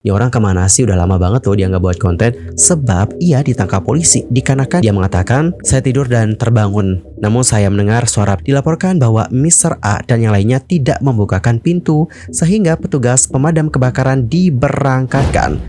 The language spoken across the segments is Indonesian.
Ini orang kemana sih? Udah lama banget loh dia nggak buat konten. Sebab ia ditangkap polisi dikarenakan dia mengatakan, saya tidur dan terbangun. Namun saya mendengar suara dilaporkan bahwa Mr. A dan yang lainnya tidak membukakan pintu sehingga petugas pemadam kebakaran diberangkatkan.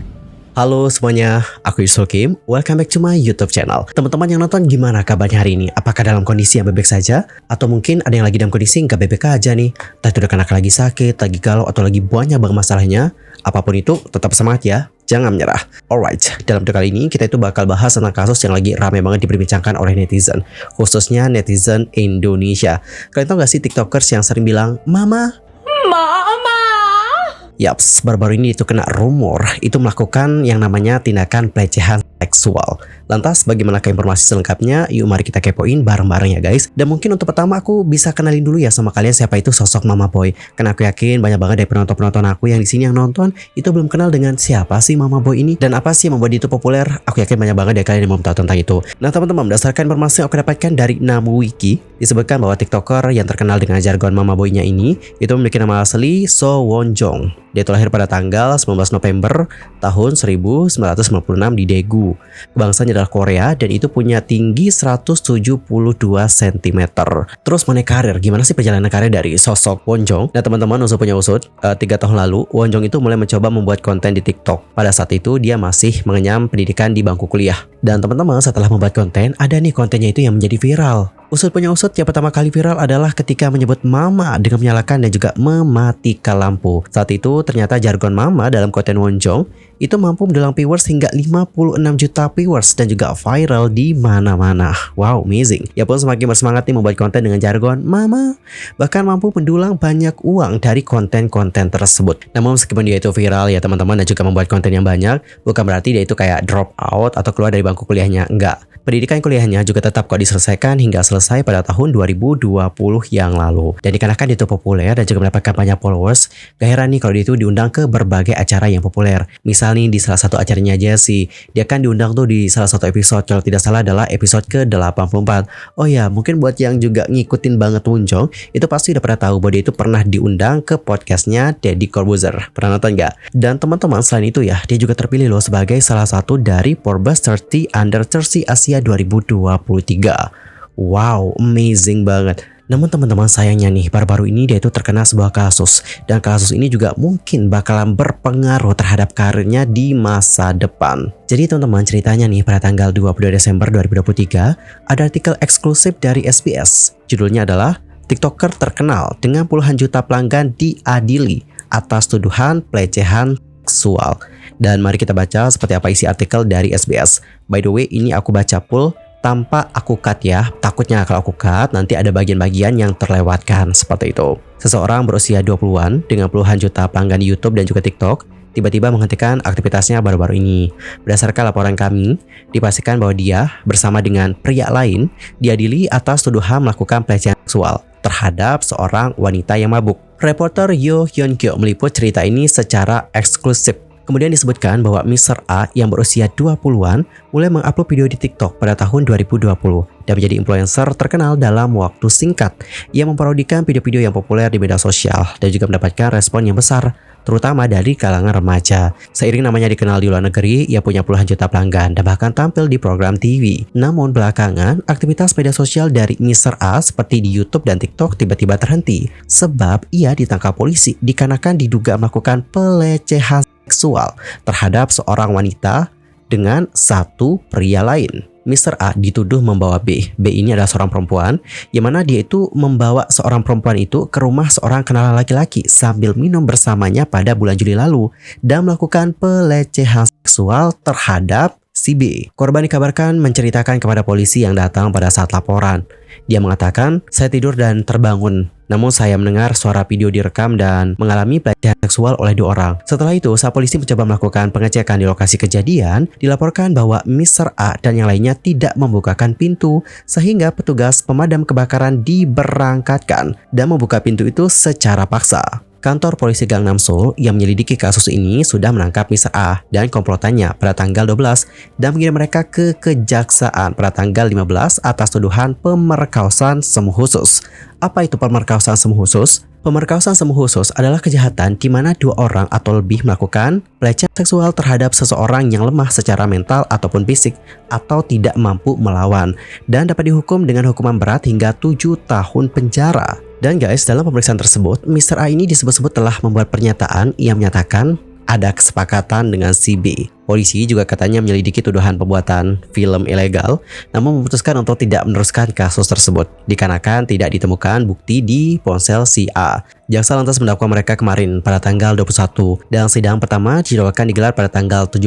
Halo semuanya, aku Yusul Kim. Welcome back to my YouTube channel. Teman-teman yang nonton, gimana kabarnya hari ini? Apakah dalam kondisi yang bebek saja? Atau mungkin ada yang lagi dalam kondisi nggak bebek aja nih? Entah itu udah lagi sakit, lagi galau, atau lagi banyak banget masalahnya. Apapun itu, tetap semangat ya. Jangan menyerah. Alright, dalam video kali ini kita itu bakal bahas tentang kasus yang lagi ramai banget diperbincangkan oleh netizen. Khususnya netizen Indonesia. Kalian tahu gak sih tiktokers yang sering bilang, Mama. Yaps, baru-baru ini itu kena rumor itu melakukan yang namanya tindakan pelecehan seksual. Lantas bagaimanakah informasi selengkapnya? Yuk mari kita kepoin bareng-bareng ya guys. Dan mungkin untuk pertama aku bisa kenalin dulu ya sama kalian siapa itu sosok Mama Boy. Karena aku yakin banyak banget dari penonton-penonton aku yang di sini yang nonton itu belum kenal dengan siapa sih Mama Boy ini dan apa sih yang membuat dia itu populer. Aku yakin banyak banget dari kalian yang belum tahu tentang itu. Nah teman-teman, berdasarkan informasi yang aku dapatkan dari Namuwiki, disebutkan bahwa tiktoker yang terkenal dengan jargon Mama Boy-nya ini itu memiliki nama asli So Won Jong. Dia itu lahir pada tanggal 19 November tahun 1996 di Daegu. Kebangsaannya adalah Korea dan itu punya tinggi 172 cm. Terus mengenai karir, gimana sih perjalanan karir dari sosok Won Jong? Nah teman-teman, usut punya usut, 3 tahun lalu Won Jong itu mulai mencoba membuat konten di TikTok. Pada saat itu dia masih mengenyam pendidikan di bangku kuliah. Dan teman-teman, setelah membuat konten, ada nih kontennya itu yang menjadi viral. Usut punya usut, yang pertama kali viral adalah ketika menyebut mama dengan menyalakan dan juga mematikan lampu. Saat itu ternyata jargon mama dalam konten Won Jong itu mampu mendulang viewers hingga 56 juta viewers dan juga viral di mana-mana. Wow, amazing. Ya pun semakin bersemangat nih membuat konten dengan jargon mama, bahkan mampu mendulang banyak uang dari konten-konten tersebut. Namun meskipun dia itu viral ya teman-teman dan juga membuat konten yang banyak, bukan berarti dia itu kayak drop out atau keluar dari bangku kuliahnya. Enggak. Pendidikan kuliahnya juga tetap kok diselesaikan hingga selesai pada tahun 2020 yang lalu. Dan dikarenakan dia itu populer dan juga mendapatkan banyak followers, gak heran nih kalau dia itu diundang ke berbagai acara yang populer. Misal nih di salah satu acaranya Jessie, dia kan diundang tuh di salah satu episode, kalau tidak salah adalah episode ke-84. Oh ya, mungkin buat yang juga ngikutin banget Won Jong, itu pasti udah pernah tahu bahwa dia itu pernah diundang ke podcastnya Deddy Corbuzier. Pernah nonton gak? Dan teman-teman, selain itu ya, dia juga terpilih loh sebagai salah satu dari Forbes 30 Under 30 Asia 2023. Wow, amazing banget. Namun teman-teman, sayangnya nih baru-baru ini dia itu terkena sebuah kasus. Dan kasus ini juga mungkin bakalan berpengaruh terhadap karirnya di masa depan. Jadi teman-teman, ceritanya nih pada tanggal 22 Desember 2023 ada artikel eksklusif dari SBS. Judulnya adalah TikToker terkenal dengan puluhan juta pelanggan diadili atas tuduhan pelecehan seksual. Dan mari kita baca seperti apa isi artikel dari SBS. By the way, ini aku baca full tanpa aku cut ya. Takutnya kalau aku cut nanti ada bagian-bagian yang terlewatkan seperti itu. Seseorang berusia 20-an dengan puluhan juta pelanggan di YouTube dan juga TikTok tiba-tiba menghentikan aktivitasnya baru-baru ini. Berdasarkan laporan kami, dipastikan bahwa dia bersama dengan pria lain diadili atas tuduhan melakukan pelecehan seksual terhadap seorang wanita yang mabuk. Reporter Yo Hyun Kyo meliput cerita ini secara eksklusif. Kemudian disebutkan bahwa Mr. A yang berusia 20-an mulai mengupload video di TikTok pada tahun 2020 dan menjadi influencer terkenal dalam waktu singkat. Ia memparodikan video-video yang populer di media sosial dan juga mendapatkan respon yang besar, terutama dari kalangan remaja. Seiring namanya dikenal di luar negeri, ia punya puluhan juta pelanggan dan bahkan tampil di program TV. Namun belakangan, aktivitas media sosial dari Mr. A seperti di YouTube dan TikTok tiba-tiba terhenti sebab ia ditangkap polisi dikarenakan diduga melakukan pelecehan seksual terhadap seorang wanita dengan satu pria lain. Mr. A dituduh membawa B. B ini adalah seorang perempuan, yang mana dia itu membawa seorang perempuan itu ke rumah seorang kenalan laki-laki sambil minum bersamanya pada bulan Juli lalu dan melakukan pelecehan seksual terhadap si B. Korban dikabarkan menceritakan kepada polisi yang datang pada saat laporan. Dia mengatakan, saya tidur dan terbangun. Namun saya mendengar suara video direkam dan mengalami pelecehan seksual oleh 2 orang. Setelah itu, saat polisi mencoba melakukan pengecekan di lokasi kejadian, dilaporkan bahwa Mr. A dan yang lainnya tidak membukakan pintu sehingga petugas pemadam kebakaran diberangkatkan dan membuka pintu itu secara paksa. Kantor polisi Gangnam Seoul yang menyelidiki kasus ini sudah menangkap Mr. A dan komplotannya pada tanggal 12 dan mengirim mereka ke kejaksaan pada tanggal 15 atas tuduhan pemerkosaan semu khusus. Apa itu pemerkosaan semu khusus? Pemerkosaan semu khusus adalah kejahatan di mana dua orang atau lebih melakukan pelecehan seksual terhadap seseorang yang lemah secara mental ataupun fisik atau tidak mampu melawan dan dapat dihukum dengan hukuman berat hingga 7 tahun penjara. Dan guys, dalam pemeriksaan tersebut, Mr. A ini disebut-sebut telah membuat pernyataan yang menyatakan ada kesepakatan dengan si B. Polisi juga katanya menyelidiki tuduhan pembuatan film ilegal, namun memutuskan untuk tidak meneruskan kasus tersebut dikarenakan tidak ditemukan bukti di ponsel si A. Jaksa lantas mendakwa mereka kemarin pada tanggal 21 dan sidang pertama dijadwalkan digelar pada tanggal 17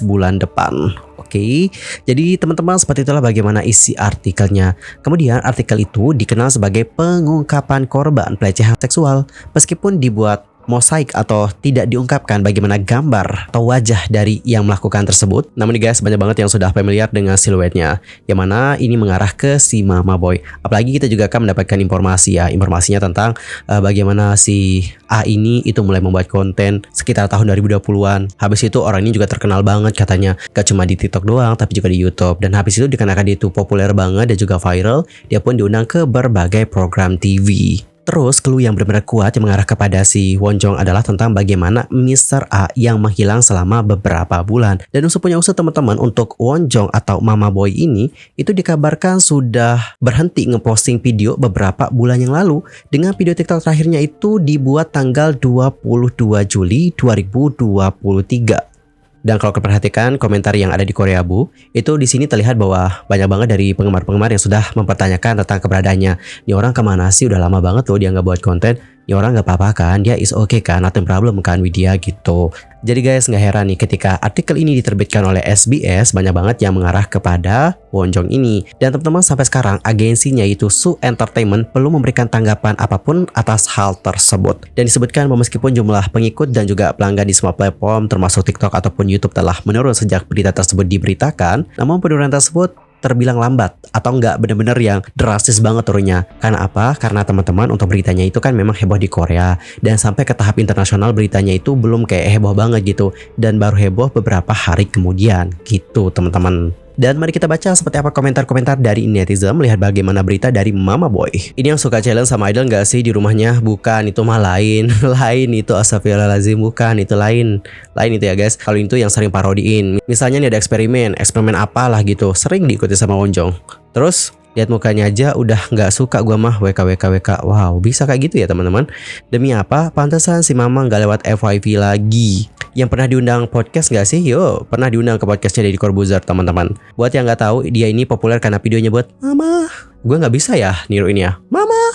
bulan depan. Oke, jadi teman-teman seperti itulah bagaimana isi artikelnya. Kemudian artikel itu dikenal sebagai pengungkapan korban pelecehan seksual meskipun dibuat mosaik atau tidak diungkapkan bagaimana gambar atau wajah dari yang melakukan tersebut. Namun nih guys, banyak banget yang sudah familiar dengan siluetnya, yang mana ini mengarah ke si Mama Boy. Apalagi kita juga akan mendapatkan informasinya tentang bagaimana si A ini itu mulai membuat konten sekitar tahun 2020-an. Habis itu orang ini juga terkenal banget katanya, gak cuma di TikTok doang tapi juga di YouTube. Dan habis itu dikarenakan dia itu populer banget dan juga viral, dia pun diundang ke berbagai program TV. Terus clue yang benar-benar kuat yang mengarah kepada si Won Jong adalah tentang bagaimana Mr. A yang menghilang selama beberapa bulan. Dan usut punya usut teman-teman, untuk Won Jong atau Mama Boy ini itu dikabarkan sudah berhenti ngeposting video beberapa bulan yang lalu, dengan video TikTok terakhirnya itu dibuat tanggal 22 Juli 2023. Dan kalau kita perhatikan komentar yang ada di Korea Bu, itu di sini terlihat bahwa banyak banget dari penggemar-penggemar yang sudah mempertanyakan tentang keberadaannya. Ini orang kemana sih? Udah lama banget loh dia nggak buat konten. Ini orang nggak apa-apa kan? Dia is okay kan? Nothing problem kan with dia gitu. Jadi guys, nggak heran nih ketika artikel ini diterbitkan oleh SBS, banyak banget yang mengarah kepada Won Jong ini. Dan teman-teman, sampai sekarang agensinya yaitu Su Entertainment belum memberikan tanggapan apapun atas hal tersebut. Dan disebutkan bahwa meskipun jumlah pengikut dan juga pelanggan di semua platform termasuk TikTok ataupun YouTube telah menurun sejak berita tersebut diberitakan, namun penurunan tersebut terbilang lambat atau nggak benar-benar yang drastis banget turunnya. Karena apa? Karena teman-teman, untuk beritanya itu kan memang heboh di Korea dan sampai ke tahap internasional beritanya itu belum kayak heboh banget gitu, dan baru heboh beberapa hari kemudian gitu teman-teman. Dan mari kita baca seperti apa komentar-komentar dari netizen melihat bagaimana berita dari Mama Boy. Ini yang suka challenge sama idol nggak sih di rumahnya? Bukan, itu mah lain. Lain itu, astagfirullahaladzim, bukan, itu lain. Lain itu ya guys. Kalau itu yang sering parodiin. Misalnya nih ada eksperimen apalah gitu, sering diikuti sama Won Jong. Terus lihat mukanya aja udah nggak suka gua mah, WKWK. Wow, bisa kayak gitu ya teman-teman. Demi apa? Pantesan si Mama nggak lewat FYP lagi. Yang pernah diundang podcast nggak sih? Yo, pernah diundang ke podcastnya Deddy Corbuzier teman-teman. Buat yang nggak tahu, dia ini populer karena videonya buat Mama. Gue nggak bisa ya niru ini ya. Mama,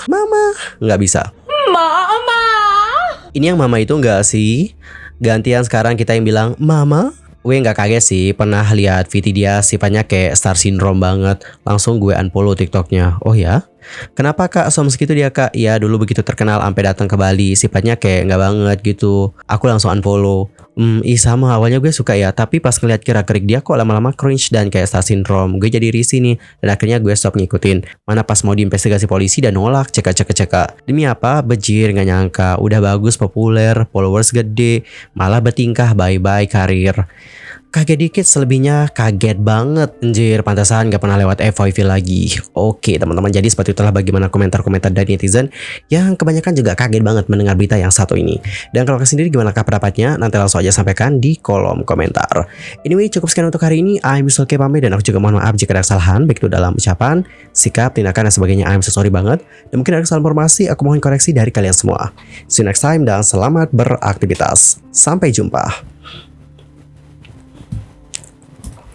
nggak bisa. Mama. Ini yang Mama itu nggak sih? Gantian sekarang kita yang bilang Mama. Gue nggak kaget sih, pernah lihat VT dia sifatnya kayak star syndrome banget. Langsung gue unfollow TikToknya. Oh ya? Kenapa kak soms gitu dia kak? Ya dulu begitu terkenal sampai datang ke Bali, sifatnya kayak nggak banget gitu. Aku langsung unfollow. Sama awalnya gue suka ya, tapi pas ngeliat gerak-gerik dia kok lama-lama cringe dan kayak star syndrome. Gue jadi risih nih, dan akhirnya gue stop ngikutin. Mana pas mau diinvestigasi polisi dan nolak, cek. Demi apa? Bejir, nggak nyangka. Udah bagus, populer, followers gede, malah bertingkah bye-bye karir. Kaget dikit, selebihnya kaget banget. Anjir, pantasan gak pernah lewat FYP lagi. Oke teman-teman, jadi seperti itulah bagaimana komentar-komentar dari netizen yang kebanyakan juga kaget banget mendengar berita yang satu ini. Dan kalau kalian sendiri gimana pendapatnya? Nanti langsung aja sampaikan di kolom komentar. Anyway, cukup sekian untuk hari ini. I'm Sulke pamit, dan aku juga mohon maaf jika ada kesalahan baik itu dalam ucapan, sikap, tindakan, dan sebagainya. I'm so sorry banget. Dan mungkin ada kesalahan informasi, aku mohon koreksi dari kalian semua. See you next time dan selamat beraktivitas. Sampai jumpa.